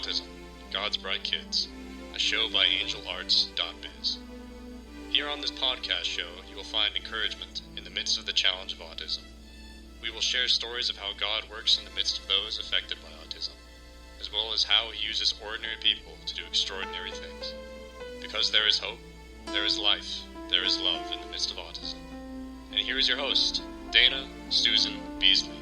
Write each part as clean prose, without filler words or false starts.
Autism, God's Bright Kids, a show by angelarts.biz. Here on this podcast show, you will find encouragement in the midst of the challenge of autism. We will share stories of how God works in the midst of those affected by autism, as well as how He uses ordinary people to do extraordinary things. Because there is hope, there is life, there is love in the midst of autism. And here is your host, Dana Susan Beasley.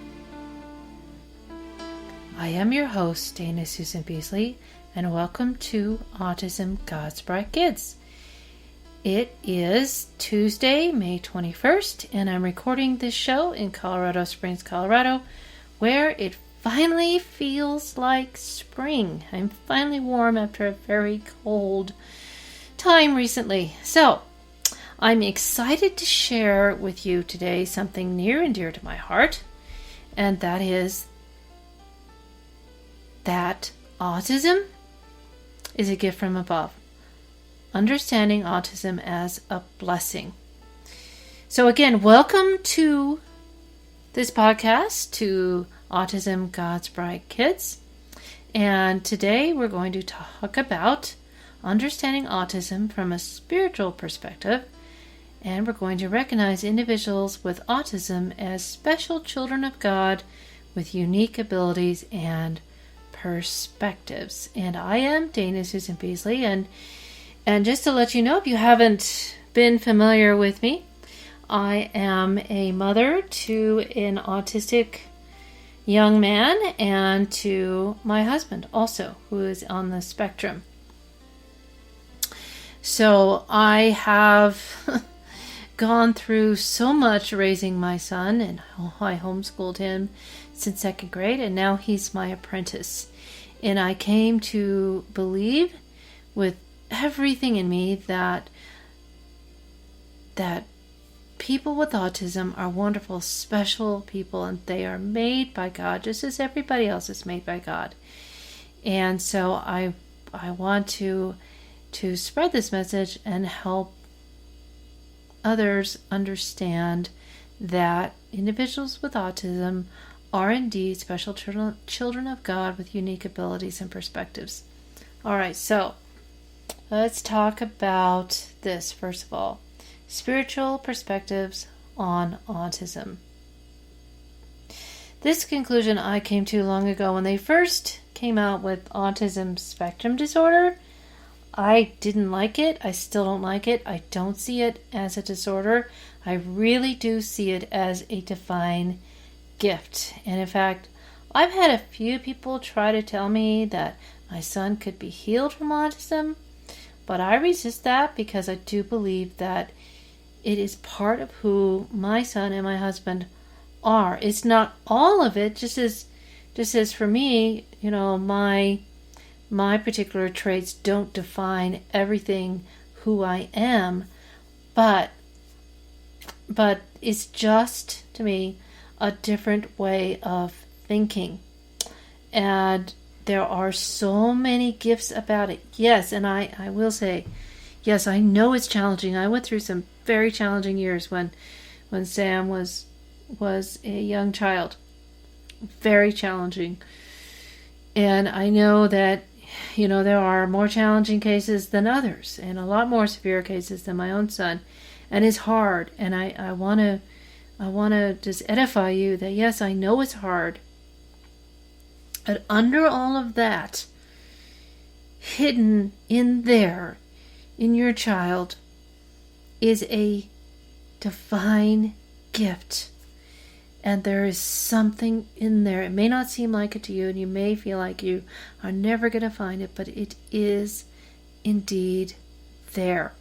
I am your host, Dana Susan Beasley, and welcome to Autism, God's Bright Kids. It is Tuesday, May 21st, and I'm recording this show in Colorado Springs, Colorado, where it finally feels like spring. I'm finally warm after a very cold time recently. So, I'm excited to share with you today something near and dear to my heart, and that is that autism is a gift from above. Understanding autism as a blessing. So again, welcome to this podcast, to Autism, God's Bright Kids. And today we're going to talk about understanding autism from a spiritual perspective. And we're going to recognize individuals with autism as special children of God with unique abilities and perspectives. And I am Dana Susan Beasley, and just to let you know, if you haven't been familiar with me, I am a mother to an autistic young man and to my husband also, who is on the spectrum. So I have gone through so much raising my son, and I homeschooled him since second grade, and now he's my apprentice. And I came to believe with everything in me that people with autism are wonderful, special people, and they are made by God just as everybody else is made by God. And so I want to spread this message and help others understand that individuals with autism are indeed special children of God with unique abilities and perspectives. All right, so let's talk about this first of all. Spiritual perspectives on autism. This conclusion I came to long ago when they first came out with autism spectrum disorder. I didn't like it. I still don't like it. I don't see it as a disorder. I really do see it as a divine gift. And in fact, I've had a few people try to tell me that my son could be healed from autism, but I resist that because I do believe that it is part of who my son and my husband are. It's not all of it, just as for me, you know, my particular traits don't define everything who I am, but it's just, to me, a different way of thinking. And there are so many gifts about it. Yes, and I will say, yes, I know it's challenging. I went through some very challenging years when Sam was a young child. Very challenging. And I know that, you know, there are more challenging cases than others, and a lot more severe cases than my own son. And it's hard. And I want to just edify you that, yes, I know it's hard. But under all of that, hidden in there, in your child, is a divine gift. And there is something in there. It may not seem like it to you, and you may feel like you are never going to find it, but it is indeed there.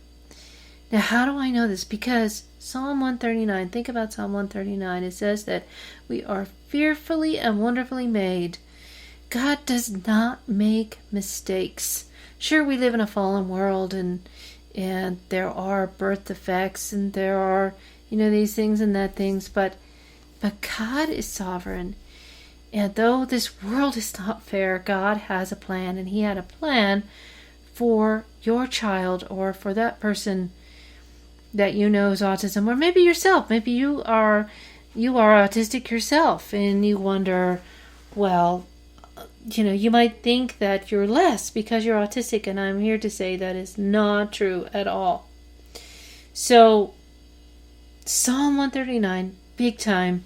Now, how do I know this? Because Psalm 139, think about Psalm 139. It says that we are fearfully and wonderfully made. God does not make mistakes. Sure, we live in a fallen world, and there are birth defects, and there are, you know, these things and that things, but God is sovereign. And though this world is not fair, God has a plan, and He had a plan for your child, or for that person that you know is autism, or maybe yourself. Maybe you are autistic yourself, and you wonder, well, you might think that you're less because you're autistic, and I'm here to say that is not true at all. So, Psalm 139, big time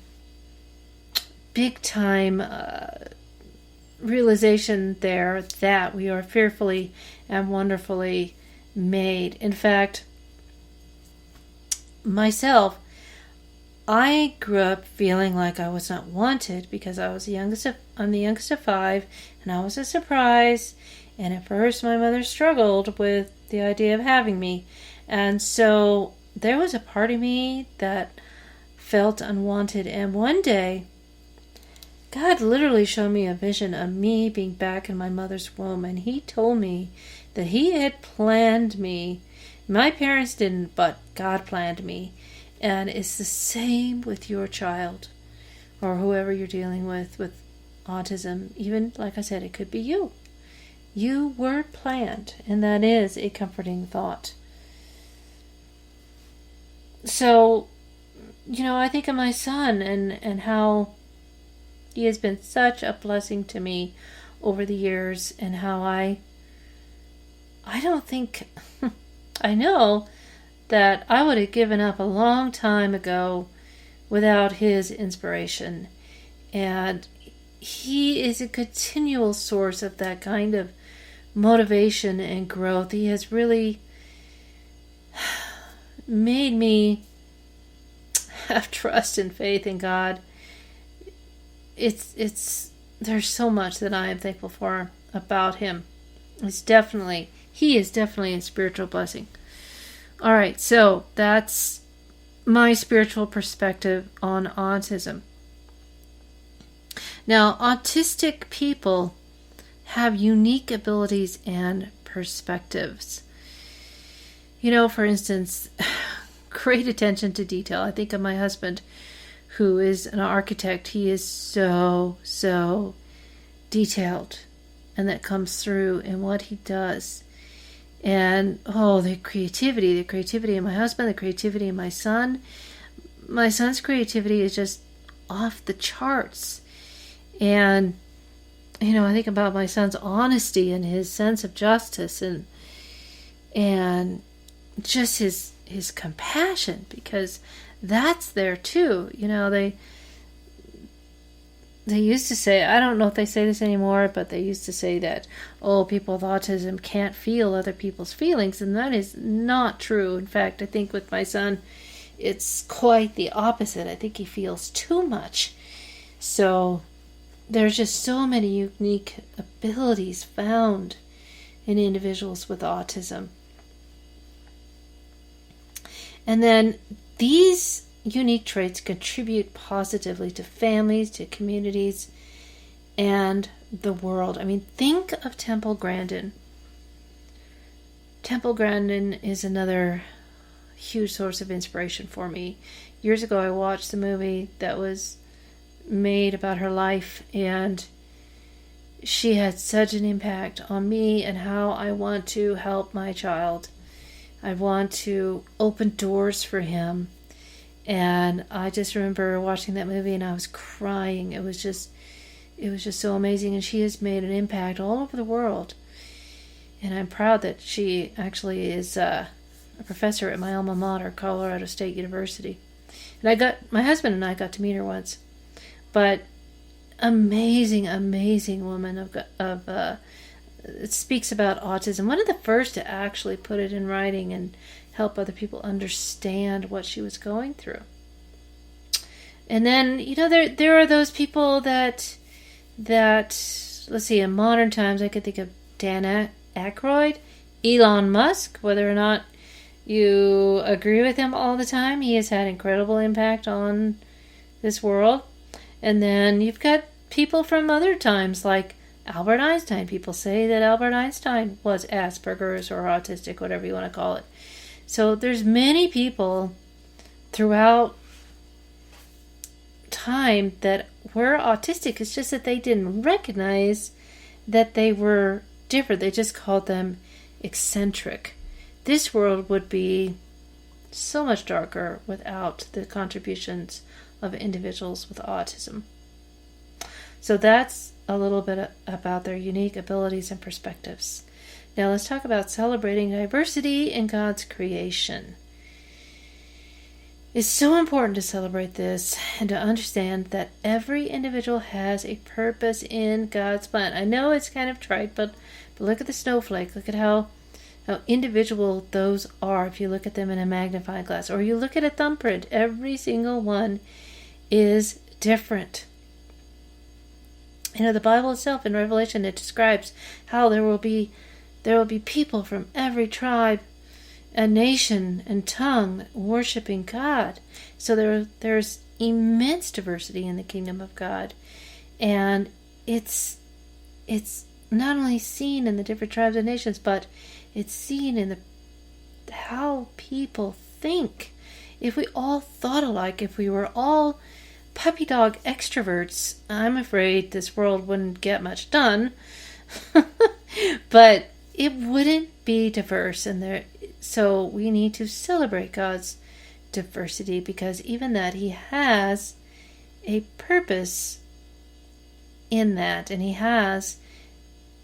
realization there that we are fearfully and wonderfully made. In fact, myself, I grew up feeling like I was not wanted because I'm the youngest of 5, and I was a surprise. And at first, my mother struggled with the idea of having me. And so there was a part of me that felt unwanted. And one day, God literally showed me a vision of me being back in my mother's womb. And He told me that He had planned me. My parents didn't, but God planned me. And it's the same with your child or whoever you're dealing with autism. Even, like I said, it could be you. You were planned, and that is a comforting thought. So, I think of my son and how he has been such a blessing to me over the years, and how I don't think, I know that I would have given up a long time ago without his inspiration. And he is a continual source of that kind of motivation and growth. He has really made me have trust and faith in God. There's so much that I am thankful for about him. He is definitely a spiritual blessing. All right, so that's my spiritual perspective on autism. Now, autistic people have unique abilities and perspectives. For instance, great attention to detail. I think of my husband, who is an architect. He is so detailed, and that comes through in what he does. And the creativity in my husband, the creativity in my son. My son's creativity is just off the charts. And I think about my son's honesty and his sense of justice, and just his compassion, because that's there too. They used to say, I don't know if they say this anymore, but they used to say that, people with autism can't feel other people's feelings, and that is not true. In fact, I think with my son, it's quite the opposite. I think he feels too much. So there's just so many unique abilities found in individuals with autism. And then these unique traits contribute positively to families, to communities, and the world. I mean, think of Temple Grandin. Temple Grandin is another huge source of inspiration for me. Years ago, I watched the movie that was made about her life, and she had such an impact on me and how I want to help my child. I want to open doors for him. And I just remember watching that movie and I was crying. It was just so amazing. And she has made an impact all over the world. And I'm proud that she actually is a professor at my alma mater, Colorado State University. And my husband and I got to meet her once. But amazing woman it speaks about autism. One of the first to actually put it in writing and help other people understand what she was going through. And then, there are those people that let's see, in modern times, I could think of Dana Aykroyd, Elon Musk, whether or not you agree with him all the time, he has had incredible impact on this world. And then you've got people from other times, like Albert Einstein. People say that Albert Einstein was Asperger's or autistic, whatever you want to call it. So there's many people throughout time that were autistic. It's just that they didn't recognize that they were different. They just called them eccentric. This world would be so much darker without the contributions of individuals with autism. So that's a little bit about their unique abilities and perspectives. Now let's talk about celebrating diversity in God's creation. It's so important to celebrate this and to understand that every individual has a purpose in God's plan. I know it's kind of trite, but look at the snowflake. Look at how individual those are if you look at them in a magnifying glass. Or you look at a thumbprint. Every single one is different. The Bible itself in Revelation, it describes how there will be people from every tribe, a nation and tongue worshiping God. So there's immense diversity in the kingdom of God, and it's not only seen in the different tribes and nations, but it's seen in how people think. If we all thought alike, if we were all puppy dog extroverts, I'm afraid this world wouldn't get much done. But it wouldn't be diverse, so we need to celebrate God's diversity, because even that, He has a purpose in that, and He has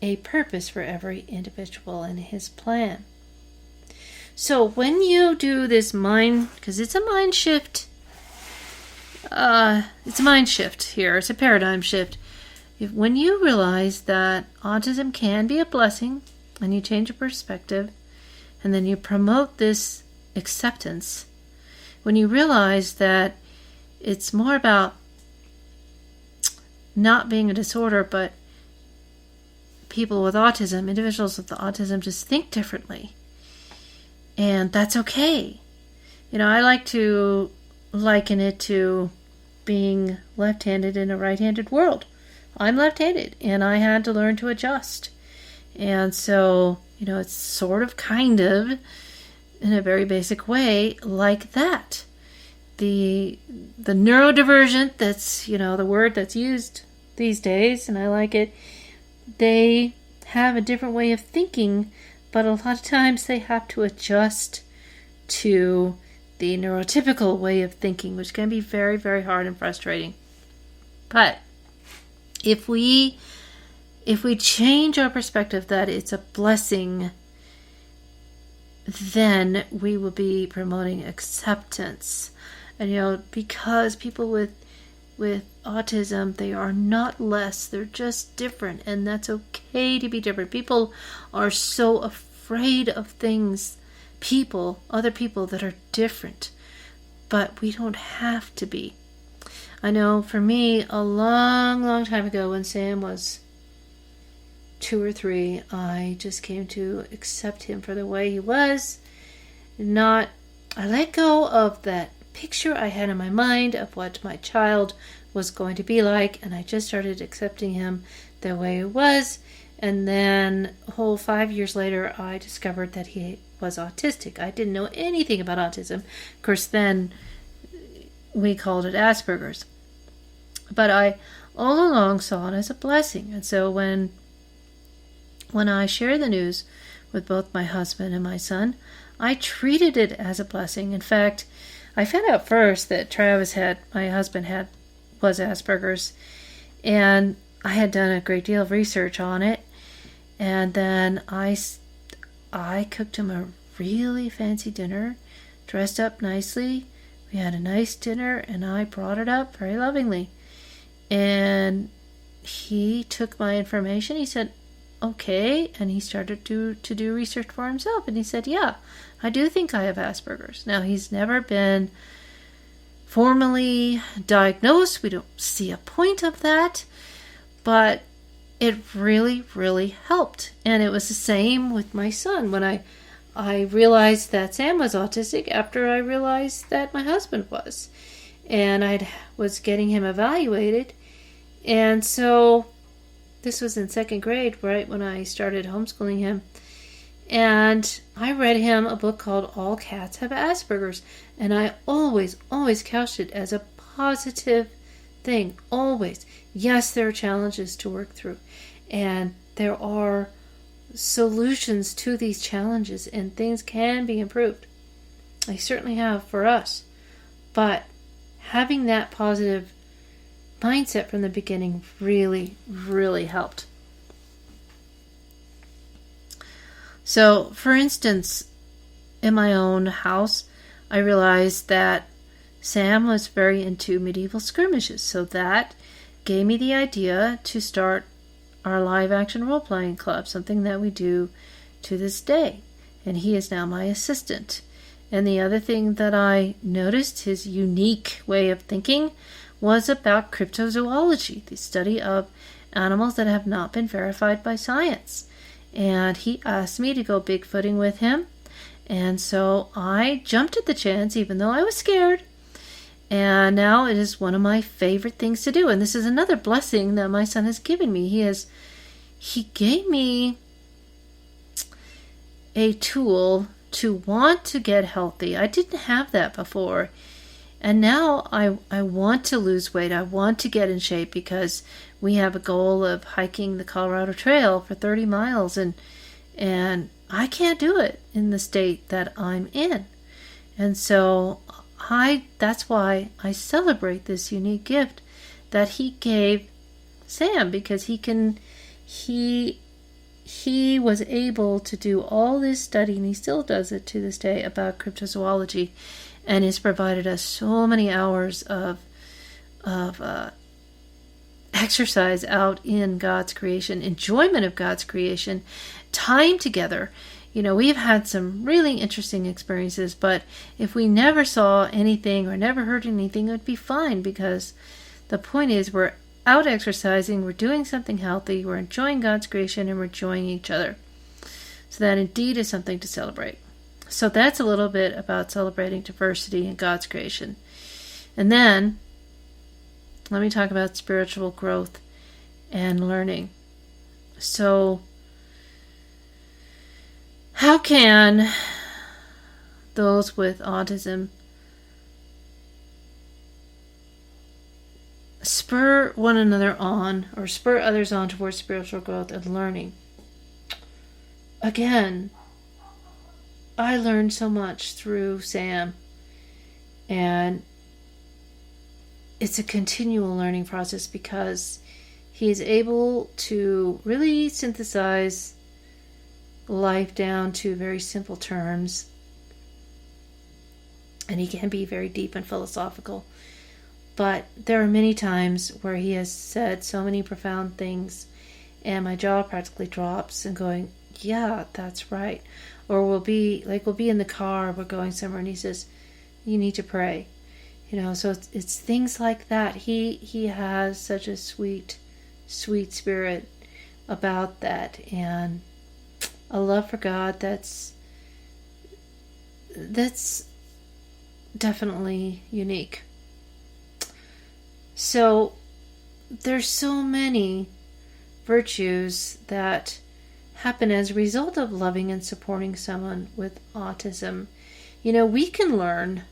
a purpose for every individual in His plan. So when you do this because it's a mind shift, it's a mind shift here, it's a paradigm shift. When you realize that autism can be a blessing, and you change your perspective, and then you promote this acceptance, when you realize that it's more about not being a disorder, but people with autism, individuals with autism, just think differently. And that's okay. I like to liken it to being left-handed in a right-handed world. I'm left-handed, and I had to learn to adjust. And so, it's sort of kind of, in a very basic way, like that. The neurodivergent, that's, the word that's used these days, and I like it, they have a different way of thinking, but a lot of times they have to adjust to the neurotypical way of thinking, which can be very, very hard and frustrating. But if we change our perspective that it's a blessing, then we will be promoting acceptance. And because people with autism, they are not less, they're just different, and that's okay to be different. People are so afraid of other people that are different, but we don't have to be. I know for me, a long, long time ago, when Sam was 2 or 3, I just came to accept him for the way he was. I let go of that picture I had in my mind of what my child was going to be like, and I just started accepting him the way he was. And then a whole 5 years later, I discovered that he was autistic. I didn't know anything about autism. Of course, then we called it Asperger's. But I all along saw it as a blessing. And so when I shared the news with both my husband and my son, I treated it as a blessing. In fact, I found out first that my husband was Asperger's, and I had done a great deal of research on it. And then I cooked him a really fancy dinner, dressed up nicely. We had a nice dinner, and I brought it up very lovingly. And he took my information. He said, okay, and he started to do research for himself, and he said, yeah, I do think I have Asperger's. Now, he's never been formally diagnosed. We don't see a point of that, but it really, really helped. And it was the same with my son. When I realized that Sam was autistic after I realized that my husband was, and I was getting him evaluated. And so this was in 2nd grade, right when I started homeschooling him. And I read him a book called All Cats Have Asperger's. And I always, always couched it as a positive thing. Always. Yes, there are challenges to work through. And there are solutions to these challenges. And things can be improved. They certainly have for us. But having that positive mindset from the beginning really, really helped. So, for instance, in my own house, I realized that Sam was very into medieval skirmishes, so that gave me the idea to start our live action role-playing club, something that we do to this day, and he is now my assistant. And the other thing that I noticed, his unique way of thinking, was about cryptozoology, the study of animals that have not been verified by science. And he asked me to go bigfooting with him, and so I jumped at the chance, even though I was scared. And now it is one of my favorite things to do. And this is another blessing that my son has given me. He gave me a tool to want to get healthy. I didn't have that before. And now I want to lose weight. I want to get in shape because we have a goal of hiking the Colorado Trail for 30 miles. And I can't do it in the state that I'm in. And so that's why I celebrate this unique gift that he gave Sam, because he was able to do all this study, and he still does it to this day, about cryptozoology, and has provided us so many hours of exercise out in God's creation, enjoyment of God's creation, time together. You know, we've had some really interesting experiences, but if we never saw anything or never heard anything, it would be fine, because the point is we're out exercising, we're doing something healthy, we're enjoying God's creation, and we're enjoying each other. So that indeed is something to celebrate. So that's a little bit about celebrating diversity in God's creation. And then let me talk about spiritual growth and learning. So how can those with autism spur one another on, or spur others on towards spiritual growth and learning? Again, I learned so much through Sam, and it's a continual learning process because he is able to really synthesize life down to very simple terms, and he can be very deep and philosophical. But there are many times where he has said so many profound things, and my jaw practically drops and going, yeah, that's right. Or we'll be in the car, we're going somewhere, and he says, you need to pray. You know, so it's things like that. He has such a sweet, sweet spirit about that, and a love for God that's definitely unique. So there's so many virtues that happen as a result of loving and supporting someone with autism. You know, we can learn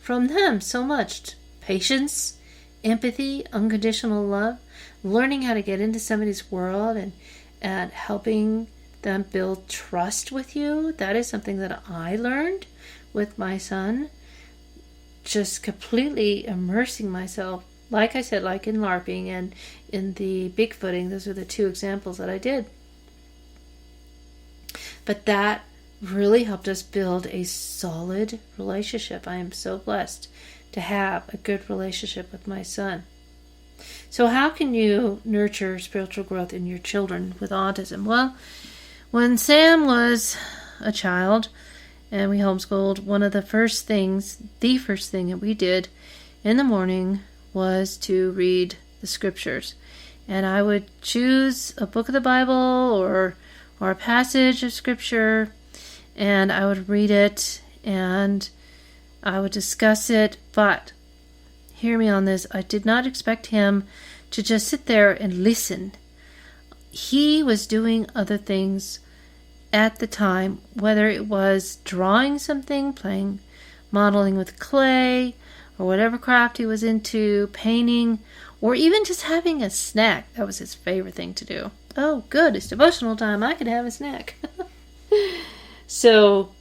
from them so much. Patience, empathy, unconditional love, learning how to get into somebody's world and helping them build trust with you. That is something that I learned with my son. Just completely immersing myself, like I said, like in LARPing and in the bigfooting. Those are the two examples that I did. But that really helped us build a solid relationship. I am so blessed to have a good relationship with my son. So how can you nurture spiritual growth in your children with autism? Well, when Sam was a child and we homeschooled, one of the first thing that we did in the morning was to read the scriptures. And I would choose a book of the Bible or a passage of scripture, and I would read it and I would discuss it. But hear me on this, I did not expect him to just sit there and listen. He was doing other things at the time, whether it was drawing something, modeling with clay, or whatever craft he was into, painting, or even just having a snack. That was his favorite thing to do. Oh, good, it's devotional time, I can have a snack. So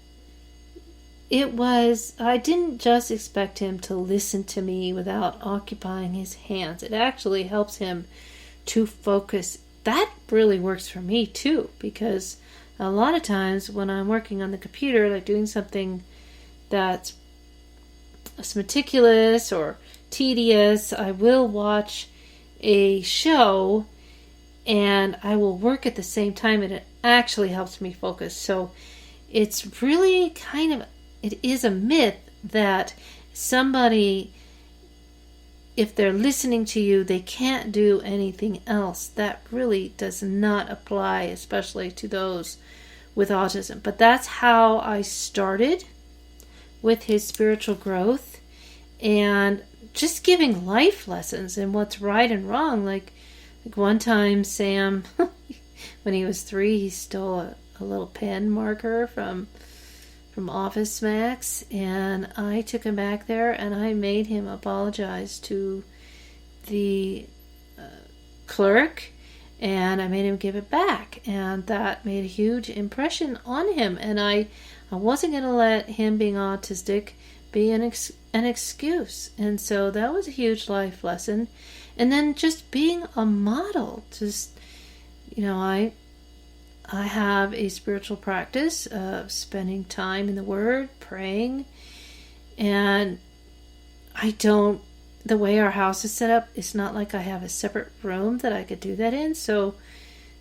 I didn't just expect him to listen to me without occupying his hands. It actually helps him to focus. That really works for me too, because a lot of times when I'm working on the computer, like doing something that's meticulous or tedious, I will watch a show and I will work at the same time, and it actually helps me focus. So it's really it is a myth that somebody, if they're listening to you, they can't do anything else. That really does not apply, especially to those with autism. But that's how I started with his spiritual growth, and just giving life lessons and what's right and wrong. Like one time, Sam, when he was 3, he stole a little pen marker from Office Max, and I took him back there and I made him apologize to the clerk, and I made him give it back, and that made a huge impression on him. And I wasn't going to let him being autistic be an excuse. And so that was a huge life lesson. And then just being a model, just, I have a spiritual practice of spending time in the Word, praying, and the way our house is set up, it's not like I have a separate room that I could do that in. So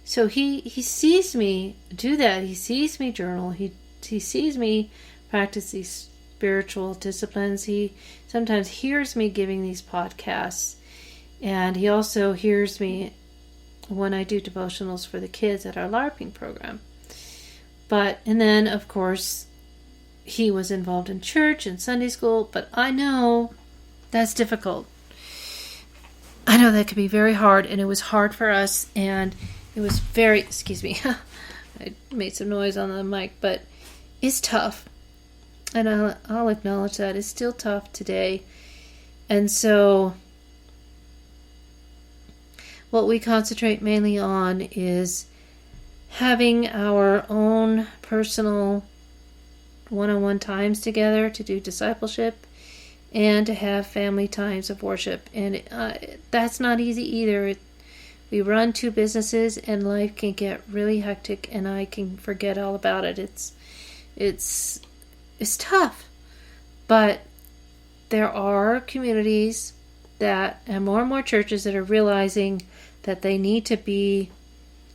he sees me do that. He sees me journal. He sees me practice these spiritual disciplines. He sometimes hears me giving these podcasts, and he also hears me when I do devotionals for the kids at our LARPing program. And then, of course, he was involved in church and Sunday school, but I know that's difficult. I know that could be very hard, and it was hard for us, and it was very, excuse me, I made some noise on the mic, but it's tough. And I'll acknowledge that it's still tough today. And so what we concentrate mainly on is having our own personal one-on-one times together to do discipleship and to have family times of worship. And that's not easy either. We run 2 businesses, and life can get really hectic, and I can forget all about it. It's tough. But there are communities and more churches that are realizing that they need to be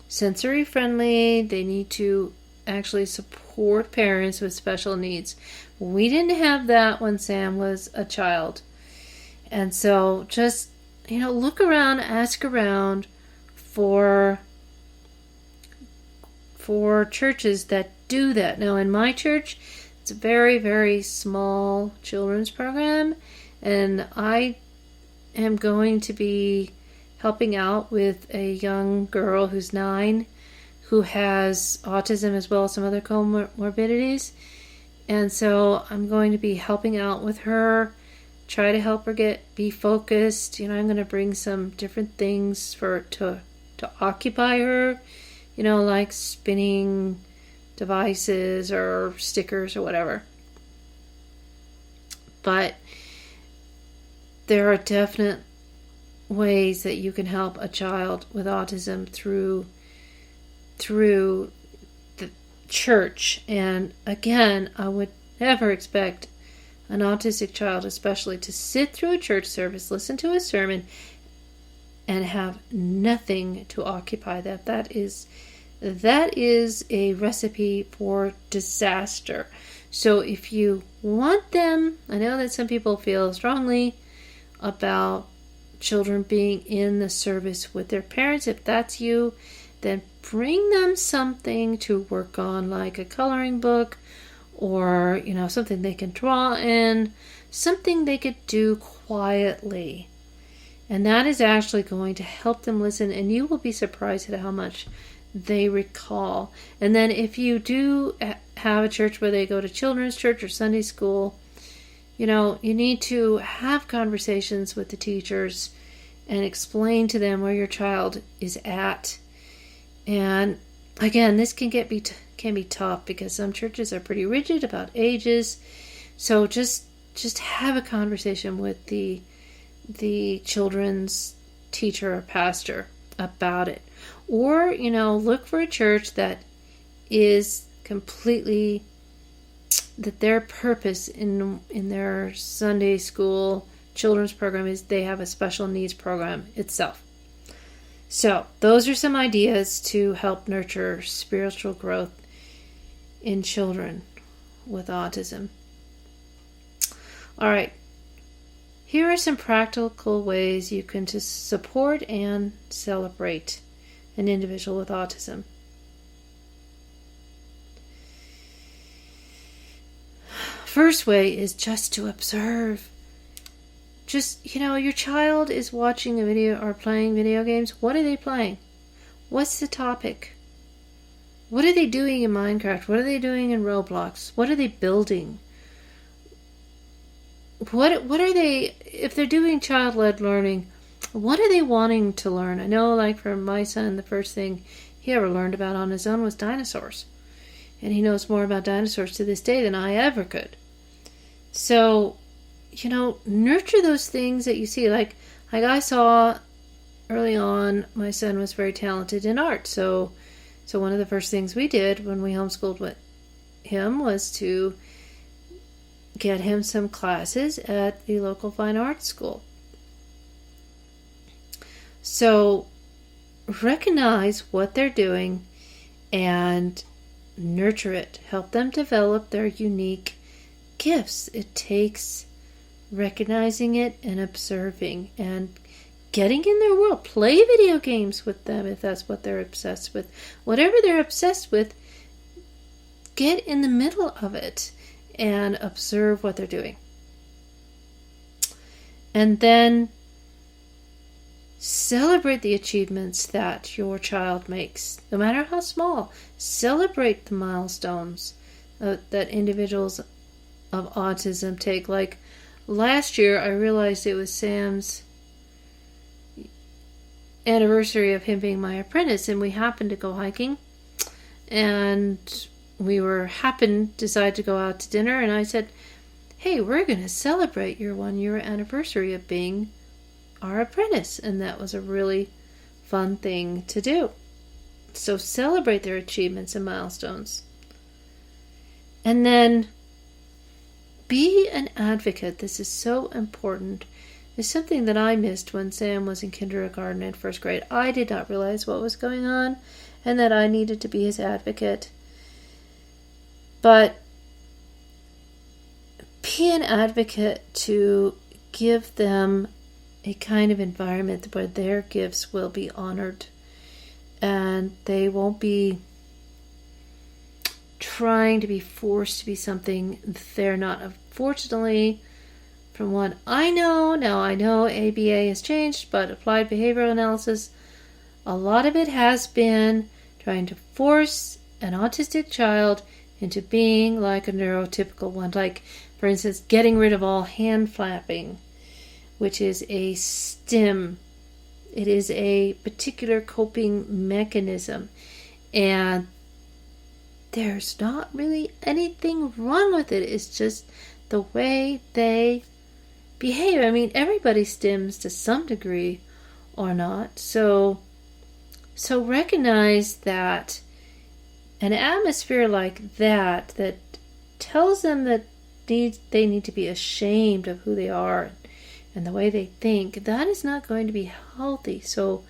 sensory friendly. They need to actually support parents with special needs. We didn't have that when Sam was a child. And so just, look around, ask around for churches that do that. Now, in my church, it's a very, very small children's program, and I am going to be helping out with a young girl who's 9 who has autism as well as some other comorbidities. And so I'm going to be helping out with her, try to help her be focused. I'm going to bring some different things to occupy her, like spinning devices or stickers or whatever. But there are definite ways that you can help a child with autism through the church. And again, I would never expect an autistic child especially to sit through a church service, listen to a sermon, and have nothing to occupy that. That is a recipe for disaster. So if you want them, I know that some people feel strongly about children being in the service with their parents. If that's you, then bring them something to work on, like a coloring book, or something they can draw in, something they could do quietly. And that is actually going to help them listen, and you will be surprised at how much they recall. And then if you do have a church where they go to children's church or Sunday school, you need to have conversations with the teachers and explain to them where your child is at. And again, this can can be tough because some churches are pretty rigid about ages. So just have a conversation with the children's teacher or pastor about it. Or, look for a church that is completely, that their purpose in their Sunday school children's program is they have a special needs program itself. So those are some ideas to help nurture spiritual growth in children with autism. All right. Here are some practical ways you can just support and celebrate an individual with autism. First way is just to observe. Just, your child is watching a video or playing video games. What are they playing? What's the topic? What are they doing in Minecraft? What are they doing in Roblox? What are they building? What are they, if they're doing child-led learning, what are they wanting to learn? I know, like for my son, the first thing he ever learned about on his own was dinosaurs. And he knows more about dinosaurs to this day than I ever could. So, nurture those things that you see. Like I saw early on, my son was very talented in art. So one of the first things we did when we homeschooled with him was to get him some classes at the local fine arts school. So recognize what they're doing and nurture it. Help them develop their unique gifts. It takes recognizing it and observing and getting in their world. Play video games with them if that's what they're obsessed with. Whatever they're obsessed with, get in the middle of it and observe what they're doing. And then celebrate the achievements that your child makes, no matter how small. Celebrate the milestones that individuals of autism take. Like last year, I realized it was Sam's anniversary of him being my apprentice, and we happened to go hiking, and we decided to go out to dinner, and I said, hey, we're going to celebrate your 1-year anniversary of being our apprentice. And that was a really fun thing to do. So celebrate their achievements and milestones. And then be an advocate. This is so important. It's something that I missed when Sam was in kindergarten and first grade. I did not realize what was going on and that I needed to be his advocate. But be an advocate to give them a kind of environment where their gifts will be honored and they won't be trying to be forced to be something they're not. Unfortunately, from what I know, now I know ABA has changed, but applied behavioral analysis, a lot of it has been trying to force an autistic child into being like a neurotypical one. Like, for instance, getting rid of all hand flapping, which is a stim. It is a particular coping mechanism. And there's not really anything wrong with it. It's just the way they behave. I mean, everybody stims to some degree or not. So recognize that an atmosphere like that tells them that they need to be ashamed of who they are and the way they think, that is not going to be healthy. So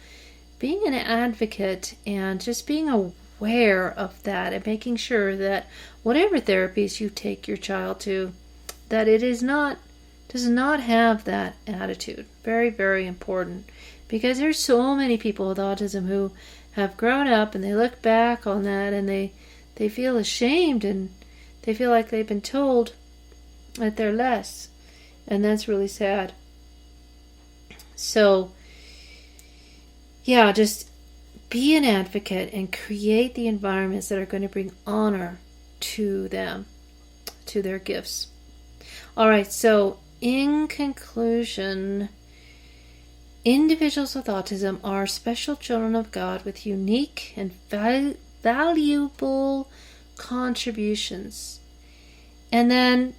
being an advocate and just being aware of that and making sure that whatever therapies you take your child to, that it does not have that attitude. Very, very important. Because there's so many people with autism who have grown up and they look back on that and they feel ashamed and they feel like they've been told that they're less. And that's really sad. So, yeah, just be an advocate and create the environments that are going to bring honor to them, to their gifts. All right, so in conclusion, individuals with autism are special children of God with unique and valuable contributions. And then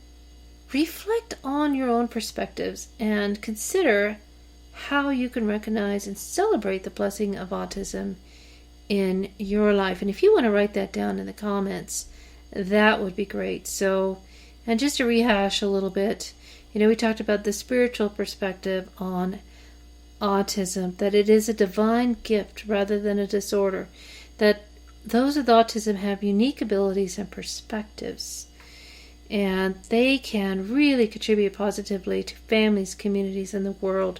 reflect on your own perspectives and consider how you can recognize and celebrate the blessing of autism in your life. And if you want to write that down in the comments, that would be great. So, and just to rehash a little bit, we talked about the spiritual perspective on autism, that it is a divine gift rather than a disorder, that those with autism have unique abilities and perspectives, and they can really contribute positively to families, communities, and the world.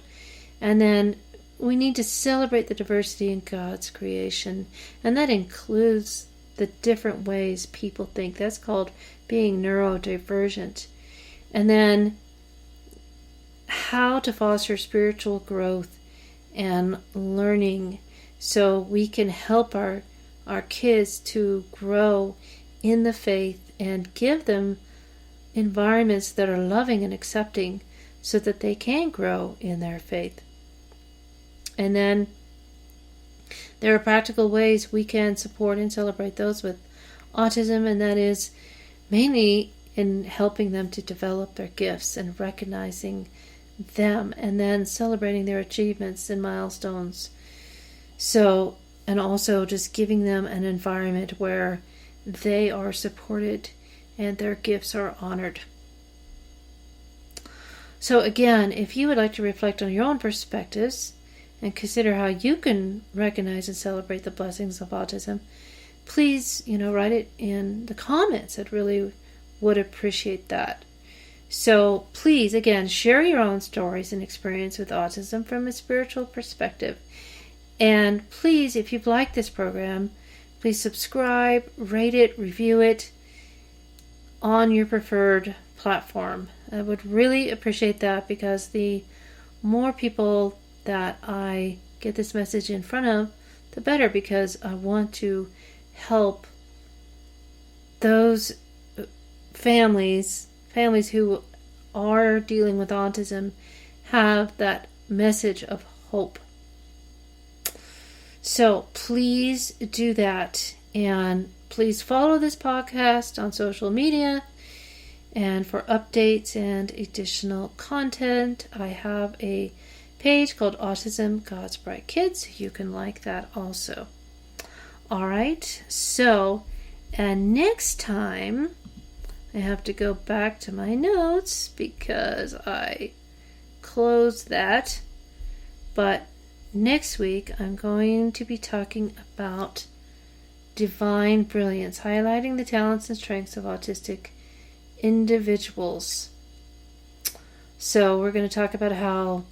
And then we need to celebrate the diversity in God's creation, and that includes the different ways people think. That's called being neurodivergent. And then how to foster spiritual growth and learning so we can help our kids to grow in the faith and give them environments that are loving and accepting so that they can grow in their faith. And then there are practical ways we can support and celebrate those with autism, and that is mainly in helping them to develop their gifts and recognizing them, and then celebrating their achievements and milestones. So, and also just giving them an environment where they are supported and their gifts are honored. So again, if you would like to reflect on your own perspectives and consider how you can recognize and celebrate the blessings of autism, please, write it in the comments. I'd really would appreciate that. So please, again, share your own stories and experience with autism from a spiritual perspective. And please, if you've liked this program, please subscribe, rate it, review it on your preferred platform. I would really appreciate that, because the more people that I get this message in front of, the better, because I want to help those families who are dealing with autism have that message of hope. So please do that, and please follow this podcast on social media. And for updates and additional content, I have a page called Autism God's Bright Kids. You can like that also. All right, so, and next time I have to go back to my notes because I closed that. But next week I'm going to be talking about divine brilliance, highlighting the talents and strengths of autistic individuals. So we're going to talk about how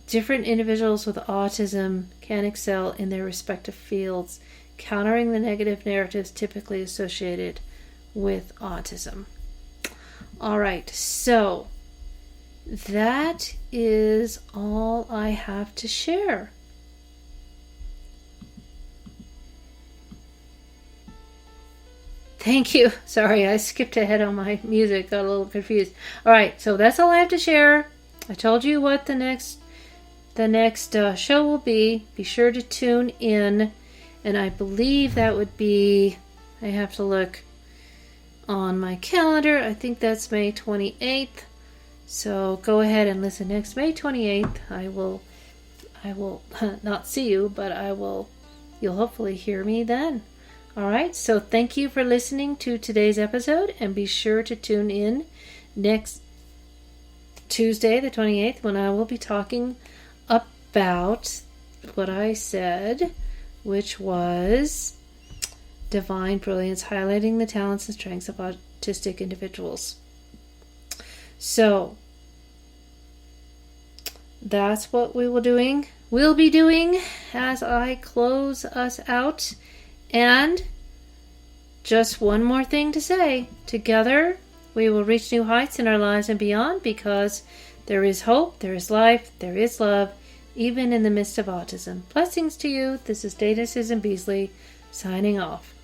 different individuals with autism can excel in their respective fields, countering the negative narratives typically associated with autism. All right, so that is all I have to share. Thank you. Sorry, I skipped ahead on my music, got a little confused. All right, so that's all I have to share. I told you what the next show will be. Be sure to tune in, and I believe that would be, I have to look on my calendar. I think that's May 28th. So go ahead and listen next May 28th. I will not see you, but you'll hopefully hear me then. All right, so thank you for listening to today's episode, and be sure to tune in next Tuesday, the 28th, when I will be talking about what I said, which was divine brilliance, highlighting the talents and strengths of autistic individuals. So that's what we'll be doing as I close us out. And just one more thing to say. Together, we will reach new heights in our lives and beyond, because there is hope, there is life, there is love, even in the midst of autism. Blessings to you. This is Dana Susan Beasley, signing off.